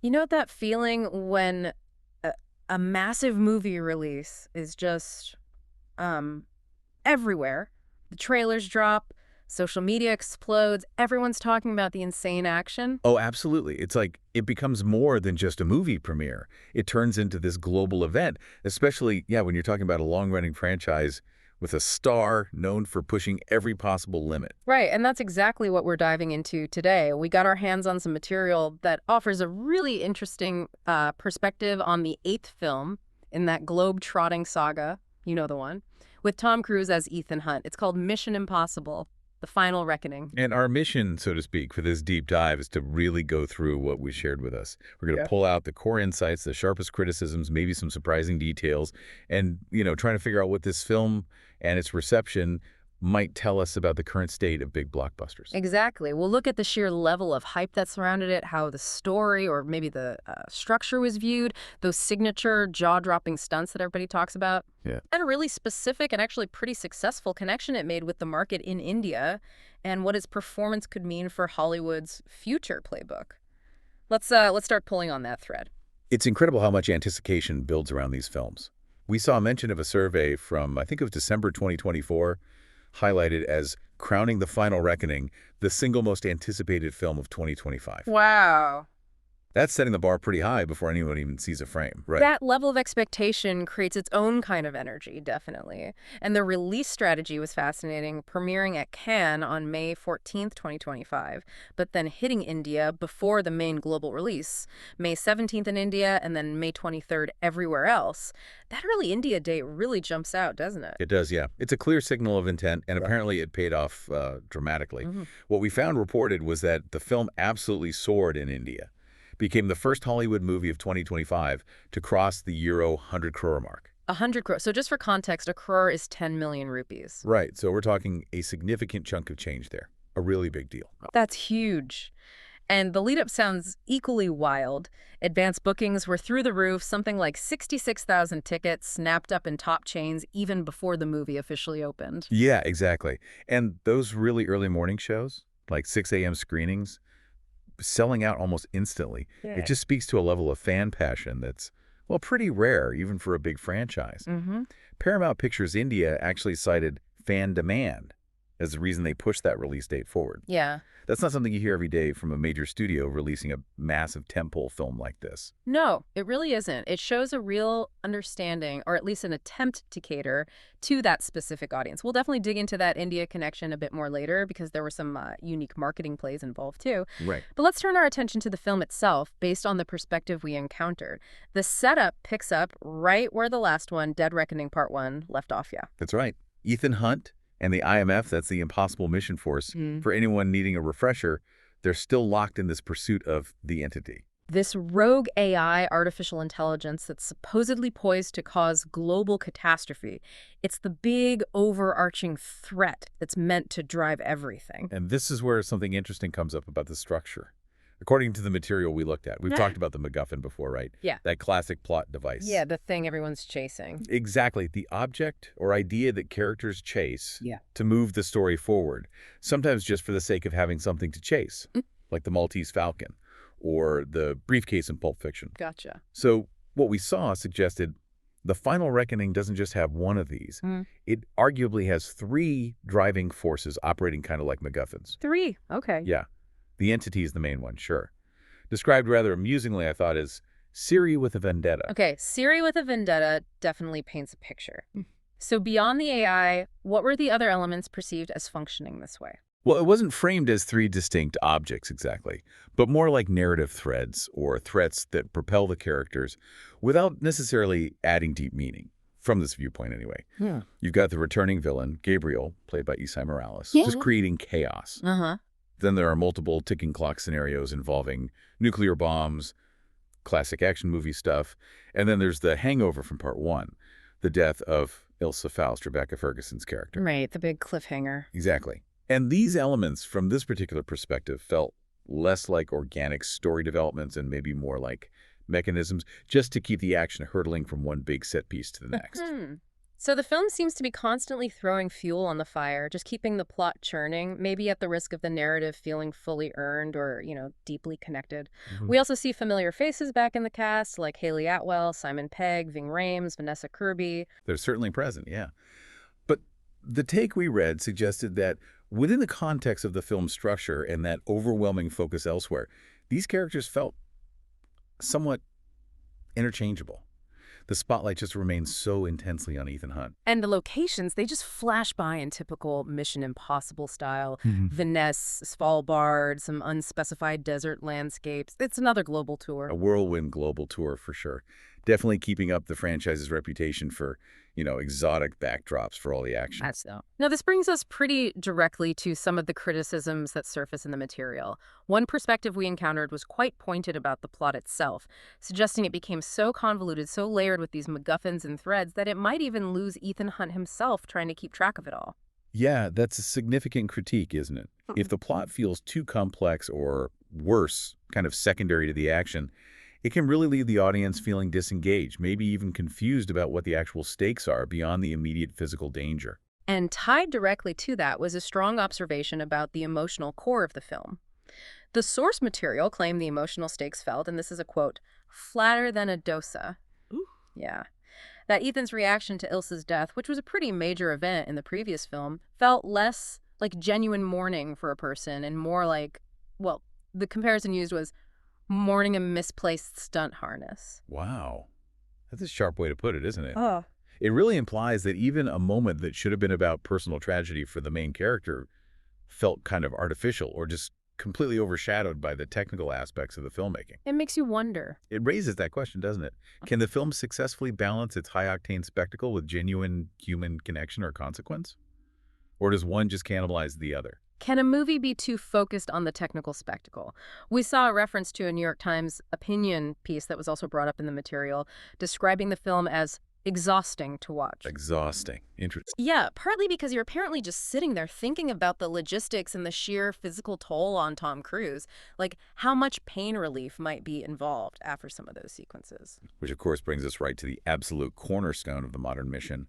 You know that feeling when a, a massive movie release is just um everywhere. The trailers drop, social media explodes, everyone's talking about the insane action. Oh, absolutely. It's like it becomes more than just a movie premiere. It turns into this global event, especially, yeah, when you're talking about a long-running franchise with a star known for pushing every possible limit. Right, and that's exactly what we're diving into today. We got our hands on some material that offers a really interesting perspective on the eighth film in that globe-trotting saga, you know the one, with Tom Cruise as Ethan Hunt. It's called Mission Impossible: The Final Reckoning. And our mission, so to speak, for this deep dive is to really go through what we shared with us. We're going to pull out the core insights, the sharpest criticisms, maybe some surprising details, and, trying to figure out what this film and its reception might tell us about the current state of big blockbusters. Exactly. We'll look at the sheer level of hype that surrounded it, how the story or maybe the structure was viewed, those signature jaw-dropping stunts that everybody talks about, Yeah. and a really specific and actually pretty successful connection it made with the market in India and what its performance could mean for Hollywood's future playbook. Let's start pulling on that thread. It's incredible how much anticipation builds around these films. We saw a mention of a survey from, I think it was December 2024, highlighted as crowning The Final Reckoning the single most anticipated film of 2025. Wow. That's setting the bar pretty high before anyone even sees a frame, right? That level of expectation creates its own kind of energy, definitely. And the release strategy was fascinating, premiering at Cannes on May 14th, 2025, but then hitting India before the main global release, May 17th in India and then May 23rd everywhere else. That early India date really jumps out, doesn't it? It does, yeah. It's a clear signal of intent, and apparently it paid off dramatically. What we found reported was that the film absolutely soared in India, became the first Hollywood movie of 2025 to cross the Euro 100 crore mark. 100 crore. So just for context, a crore is 10 million rupees. Right, so we're talking a significant chunk of change there. A really big deal. That's huge. And the lead-up sounds equally wild. Advanced bookings were through the roof, something like 66,000 tickets snapped up in top chains even before the movie officially opened. Yeah, exactly. And those really early morning shows, like 6 a.m. screenings, selling out almost instantly. Yeah. It just speaks to a level of fan passion that's, well, pretty rare, even for a big franchise. Paramount Pictures India actually cited fan demand as the reason they pushed that release date forward. Yeah. That's not something you hear every day from a major studio releasing a massive tentpole film like this. No, it really isn't. It shows a real understanding, or at least an attempt to cater to that specific audience. We'll definitely dig into that India connection a bit more later because there were some unique marketing plays involved too. Right. But let's turn our attention to the film itself based on the perspective we encountered. The setup picks up right where the last one, Dead Reckoning Part 1, left off, yeah. That's right. Ethan Hunt and the IMF, that's the Impossible Mission Force, for anyone needing a refresher, they're still locked in this pursuit of the entity. This rogue AI, artificial intelligence, that's supposedly poised to cause global catastrophe. It's the big, overarching threat that's meant to drive everything. And this is where something interesting comes up about the structure. According to the material we looked at, we've talked about the MacGuffin before, right? Yeah. That classic plot device. Yeah, the thing everyone's chasing. Exactly. The object or idea that characters chase to move the story forward, sometimes just for the sake of having something to chase, like the Maltese Falcon or the briefcase in Pulp Fiction. Gotcha. So what we saw suggested the Final Reckoning doesn't just have one of these. It arguably has three driving forces operating kind of like MacGuffins. 3. Okay. Yeah. The entity is the main one, sure. Described rather amusingly, I thought, as Siri with a vendetta. Okay, Siri with a vendetta definitely paints a picture. So beyond the AI, what were the other elements perceived as functioning this way? Well, it wasn't framed as three distinct objects exactly, but more like narrative threads or threats that propel the characters without necessarily adding deep meaning, from this viewpoint anyway. Yeah. You've got the returning villain, Gabriel, played by Isai Morales, just creating chaos. Then there are multiple ticking clock scenarios involving nuclear bombs, classic action movie stuff. And then there's the hangover from Part 1, the death of Ilsa Faust, Rebecca Ferguson's character. Right, the big cliffhanger. Exactly. And these elements, from this particular perspective, felt less like organic story developments and maybe more like mechanisms just to keep the action hurtling from one big set piece to the next. So the film seems to be constantly throwing fuel on the fire, just keeping the plot churning, maybe at the risk of the narrative feeling fully earned or, deeply connected. Hmm. We also see familiar faces back in the cast, like Haley Atwell, Simon Pegg, Ving Rhames, Vanessa Kirby. They're certainly present, yeah. But the take we read suggested that within the context of the film's structure and that overwhelming focus elsewhere, these characters felt somewhat interchangeable. The spotlight just remains so intensely on Ethan Hunt. And the locations, they just flash by in typical Mission Impossible style. Mhm. Venice, Svalbard, some unspecified desert landscapes. It's another global tour. A whirlwind global tour for sure. Definitely keeping up the franchise's reputation for, exotic backdrops for all the action. That's so. Now, this brings us pretty directly to some of the criticisms that surface in the material. One perspective we encountered was quite pointed about the plot itself, suggesting it became so convoluted, so layered with these MacGuffins and threads that it might even lose Ethan Hunt himself trying to keep track of it all. Yeah, that's a significant critique, isn't it? If the plot feels too complex or worse, kind of secondary to the action, it can really leave the audience feeling disengaged, maybe even confused about what the actual stakes are beyond the immediate physical danger. And tied directly to that was a strong observation about the emotional core of the film. The source material claimed the emotional stakes felt, and this is a quote, flatter than a dosa. Ooh. Yeah. That Ethan's reaction to Ilsa's death, which was a pretty major event in the previous film, felt less like genuine mourning for a person and more like, well, the comparison used was mourning a misplaced stunt harness. Wow. That's a sharp way to put it, isn't it? Oh. It really implies that even a moment that should have been about personal tragedy for the main character felt kind of artificial or just completely overshadowed by the technical aspects of the filmmaking. It makes you wonder. It raises that question, doesn't it? Can the film successfully balance its high-octane spectacle with genuine human connection or consequence? Or does one just cannibalize the other? Can a movie be too focused on the technical spectacle? We saw a reference to a New York Times opinion piece that was also brought up in the material, describing the film as exhausting to watch. Exhausting. Interesting. Yeah, partly because you're apparently just sitting there thinking about the logistics and the sheer physical toll on Tom Cruise, like how much pain relief might be involved after some of those sequences. Which, of course, brings us right to the absolute cornerstone of the modern mission.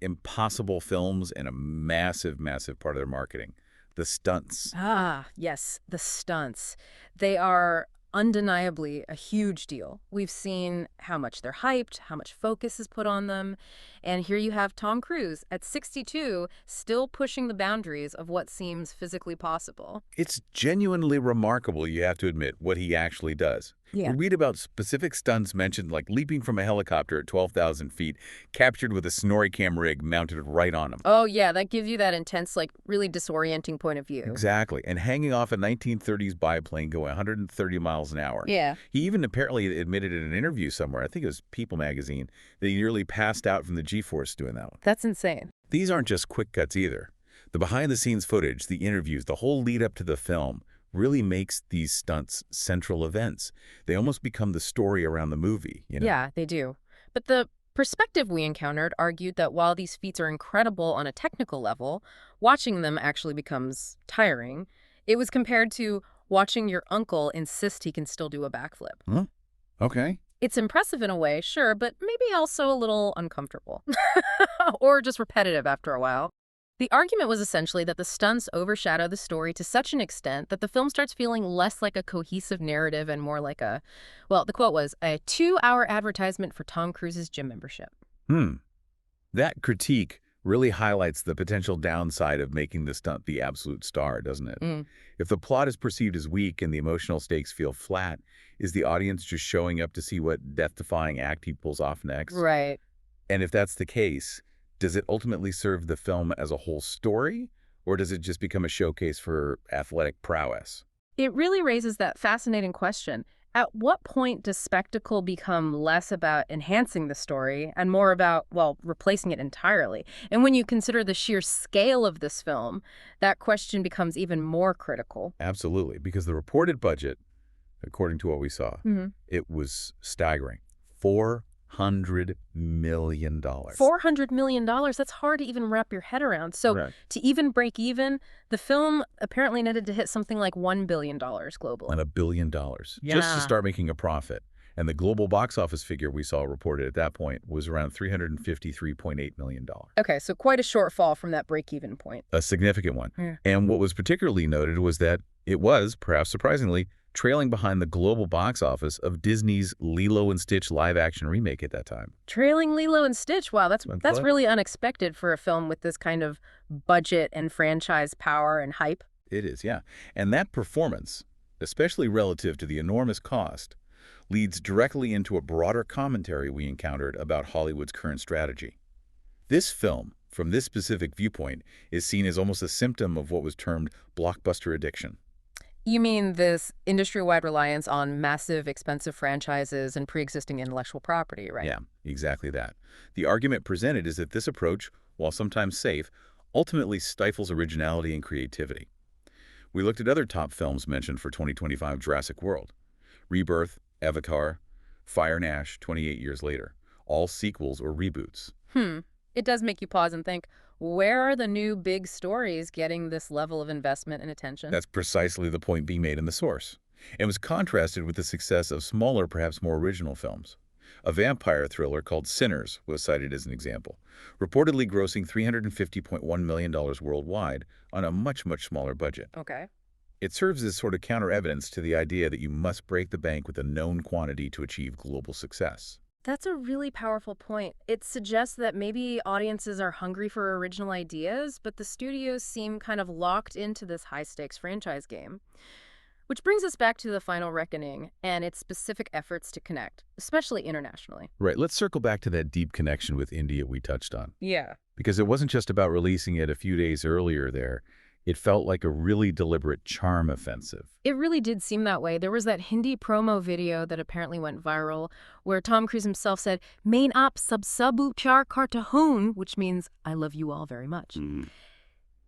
Impossible films and a massive, massive part of their marketing. The stunts. Ah, yes, the stunts. They are undeniably a huge deal. We've seen how much they're hyped, how much focus is put on them. And here you have Tom Cruise at 62 still pushing the boundaries of what seems physically possible. It's genuinely remarkable, you have to admit, what he actually does. Yeah. We read about specific stunts mentioned, like leaping from a helicopter at 12,000 feet, captured with a SnorriCam rig mounted right on him. Oh, yeah, that gives you that intense, really disorienting point of view. Exactly. And hanging off a 1930s biplane going 130 miles an hour. Yeah. He even apparently admitted in an interview somewhere, I think it was People magazine, that he nearly passed out from the G-force doing that one. That's insane. These aren't just quick cuts either. The behind-the-scenes footage, the interviews, the whole lead-up to the film really makes these stunts central events. They almost become the story around the movie, Yeah, they do. But the perspective we encountered argued that while these feats are incredible on a technical level, watching them actually becomes tiring. It was compared to watching your uncle insist he can still do a backflip. Huh? Okay. It's impressive in a way, sure, but maybe also a little uncomfortable. Or just repetitive after a while. The argument was essentially that the stunts overshadow the story to such an extent that the film starts feeling less like a cohesive narrative and more like the quote was, a 2-hour advertisement for Tom Cruise's gym membership. That critique really highlights the potential downside of making the stunt the absolute star, doesn't it? If the plot is perceived as weak and the emotional stakes feel flat, is the audience just showing up to see what death-defying act he pulls off next? Right. And if that's the case, does it ultimately serve the film as a whole story, or does it just become a showcase for athletic prowess? It really raises that fascinating question. At what point does spectacle become less about enhancing the story and more about, replacing it entirely? And when you consider the sheer scale of this film, that question becomes even more critical. Absolutely, because the reported budget, according to what we saw, it was staggering. $400 million. $400 million, that's hard to even wrap your head around. So Right. to even break even, the film apparently needed to hit something like $1 billion globally. And $1 billion just Yeah. to start making a profit. And the global box office figure we saw reported at that point was around $353.8 million. Okay, so quite a shortfall from that break-even point. A significant one. Yeah. And what was particularly noted was that it was, perhaps surprisingly, trailing behind the global box office of Disney's Lilo and Stitch live-action remake at that time. Trailing Lilo and Stitch. Wow, that's really unexpected for a film with this kind of budget and franchise power and hype. It is, yeah. And that performance, especially relative to the enormous cost, leads directly into a broader commentary we encountered about Hollywood's current strategy. This film, from this specific viewpoint, is seen as almost a symptom of what was termed blockbuster addiction. You mean this industry-wide reliance on massive, expensive franchises and pre-existing intellectual property, right? Yeah, exactly that. The argument presented is that this approach, while sometimes safe, ultimately stifles originality and creativity. We looked at other top films mentioned for 2025 Jurassic World, Rebirth, Avatar, Fire and Ash 28 years later, all sequels or reboots. It does make you pause and think, where are the new big stories getting this level of investment and attention? That's precisely the point being made in the source. It was contrasted with the success of smaller, perhaps more original films. A vampire thriller called Sinners was cited as an example, reportedly grossing $350.1 million worldwide on a much, much smaller budget. Okay. It serves as sort of counter-evidence to the idea that you must break the bank with a known quantity to achieve global success. That's a really powerful point. It suggests that maybe audiences are hungry for original ideas, but the studios seem kind of locked into this high-stakes franchise game. Which brings us back to The Final Reckoning and its specific efforts to connect, especially internationally. Right, let's circle back to that deep connection with India we touched on. Yeah. Because it wasn't just about releasing it a few days earlier there. It felt like a really deliberate charm offensive. It really did seem that way. There was that Hindi promo video that apparently went viral where Tom Cruise himself said, "Main aap sab char karta hoon," which means, "I love you all very much."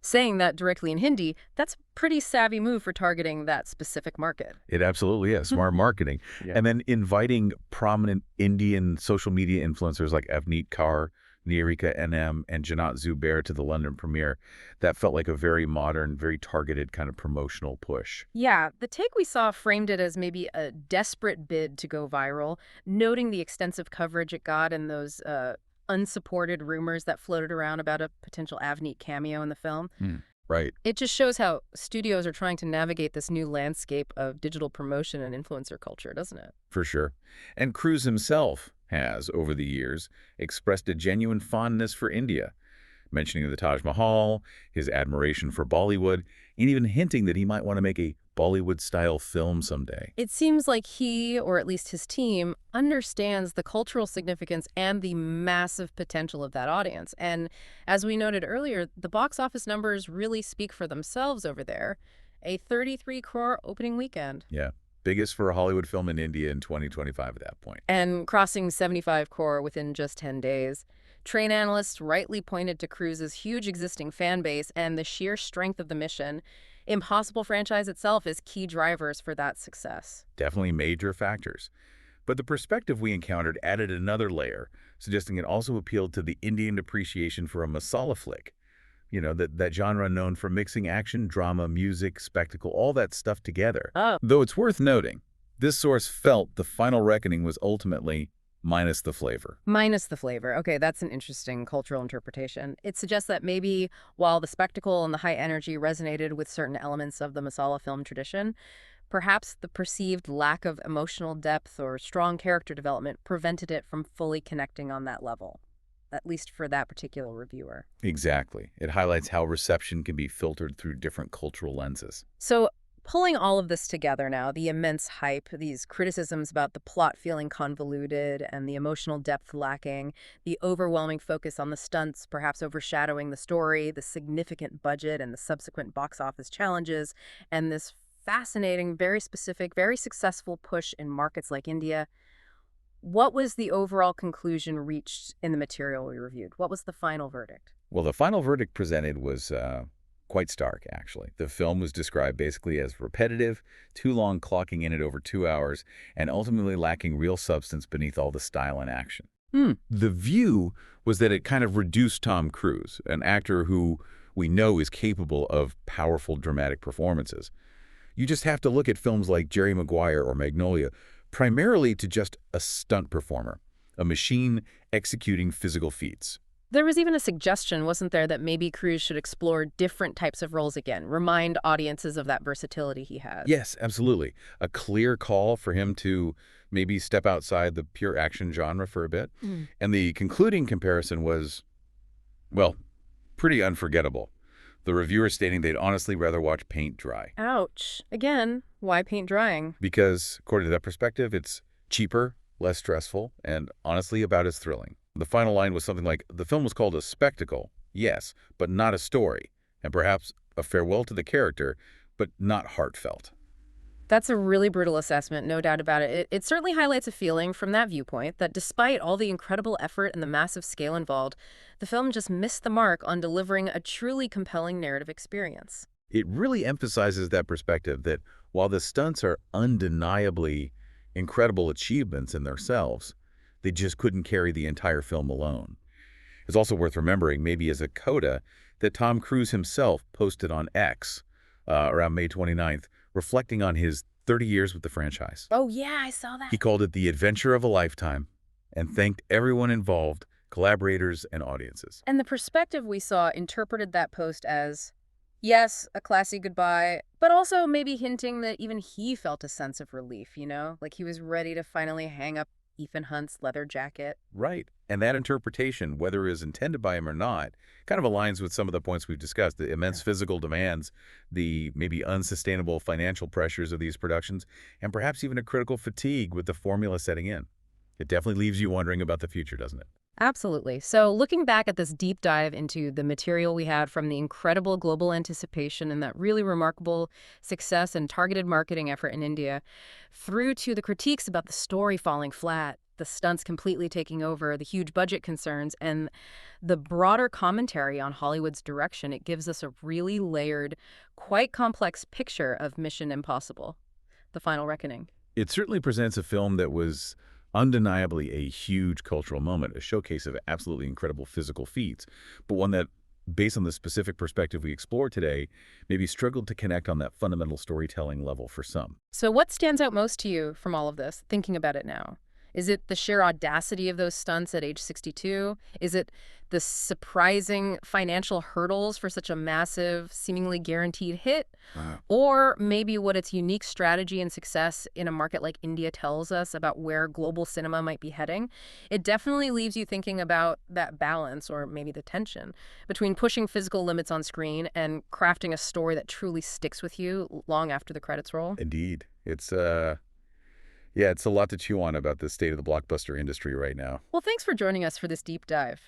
Saying that directly in Hindi, that's a pretty savvy move for targeting that specific market. It absolutely is. Smart marketing. Yeah. And then inviting prominent Indian social media influencers like Avneet Kaur, Niharika NM, and Janat Zubair to the London premiere. That felt like a very modern, very targeted kind of promotional push. Yeah, the take we saw framed it as maybe a desperate bid to go viral, noting the extensive coverage it got and those unsupported rumors that floated around about a potential Avneet cameo in the film. Right. It just shows how studios are trying to navigate this new landscape of digital promotion and influencer culture, doesn't it? For sure. And Cruise himself has, over the years, expressed a genuine fondness for India, mentioning the Taj Mahal, his admiration for Bollywood, and even hinting that he might want to make a Bollywood-style film someday. It seems like he, or at least his team, understands the cultural significance and the massive potential of that audience. And as we noted earlier, the box office numbers really speak for themselves over there. A 33 crore opening weekend. Yeah. Biggest for a Hollywood film in India in 2025 at that point. And crossing 75 crore within just 10 days. Train analysts rightly pointed to Cruise's huge existing fan base and the sheer strength of the mission. Impossible franchise itself is key drivers for that success. Definitely major factors. But the perspective we encountered added another layer, suggesting it also appealed to the Indian appreciation for a masala flick. You know, that genre known for mixing action, drama, music, spectacle, all that stuff together. Though it's worth noting, this source felt The Final Reckoning was ultimately minus the flavor. Minus the flavor. Okay, that's an interesting cultural interpretation. It suggests that maybe while the spectacle and the high energy resonated with certain elements of the masala film tradition, perhaps the perceived lack of emotional depth or strong character development prevented it from fully connecting on that level. At least for that particular reviewer. Exactly. It highlights how reception can be filtered through different cultural lenses. So, pulling all of this together now, the immense hype, these criticisms about the plot feeling convoluted and the emotional depth lacking, the overwhelming focus on the stunts perhaps overshadowing the story, the significant budget and the subsequent box office challenges, and this fascinating, very specific, very successful push in markets like India. What was the overall conclusion reached in the material we reviewed? What was the final verdict? Well, the final verdict presented was quite stark, actually. The film was described basically as repetitive, too long, clocking in at over 2 hours, and ultimately lacking real substance beneath all the style and action. The view was that it kind of reduced Tom Cruise, an actor who we know is capable of powerful dramatic performances. You just have to look at films like Jerry Maguire or Magnolia primarily to just a stunt performer, a machine executing physical feats. There was even a suggestion, wasn't there, that maybe Cruise should explore different types of roles again, remind audiences of that versatility he has. Yes, absolutely. A clear call for him to maybe step outside the pure action genre for a bit. Mm. And the concluding comparison was, well, pretty unforgettable. The reviewer stating they'd honestly rather watch paint dry. Ouch. Again, why paint drying? Because, according to that perspective, it's cheaper, less stressful, and honestly about as thrilling. The final line was something like, the film was called a spectacle, yes, but not a story, and perhaps a farewell to the character, but not heartfelt. That's a really brutal assessment, no doubt about it. It certainly highlights a feeling from that viewpoint that despite all the incredible effort and the massive scale involved, the film just missed the mark on delivering a truly compelling narrative experience. It really emphasizes that perspective that while the stunts are undeniably incredible achievements in themselves, they just couldn't carry the entire film alone. It's also worth remembering, maybe as a coda, that Tom Cruise himself posted on X around May 29th, reflecting on his 30 years with the franchise. Oh, yeah, I saw that. He called it the adventure of a lifetime and thanked everyone involved, collaborators and audiences. And the perspective we saw interpreted that post as, yes, a classy goodbye, but also maybe hinting that even he felt a sense of relief, like he was ready to finally hang up Ethan Hunt's leather jacket. Right. And that interpretation, whether it is intended by him or not, kind of aligns with some of the points we've discussed, the immense physical demands, the maybe unsustainable financial pressures of these productions, and perhaps even a critical fatigue with the formula setting in. It definitely leaves you wondering about the future, doesn't it? Absolutely. So looking back at this deep dive into the material we had from the incredible global anticipation and that really remarkable success and targeted marketing effort in India, through to the critiques about the story falling flat, the stunts completely taking over, the huge budget concerns, and the broader commentary on Hollywood's direction, it gives us a really layered, quite complex picture of Mission Impossible: The Final Reckoning. It certainly presents a film that was undeniably a huge cultural moment, a showcase of absolutely incredible physical feats, but one that, based on the specific perspective we explored today, maybe struggled to connect on that fundamental storytelling level for some. So what stands out most to you from all of this, thinking about it now? Is it the sheer audacity of those stunts at age 62? Is it the surprising financial hurdles for such a massive, seemingly guaranteed hit? Wow. Or maybe what its unique strategy and success in a market like India tells us about where global cinema might be heading? It definitely leaves you thinking about that balance, or maybe the tension, between pushing physical limits on screen and crafting a story that truly sticks with you long after the credits roll. Indeed. Yeah, it's a lot to chew on about the state of the blockbuster industry right now. Well, thanks for joining us for this deep dive.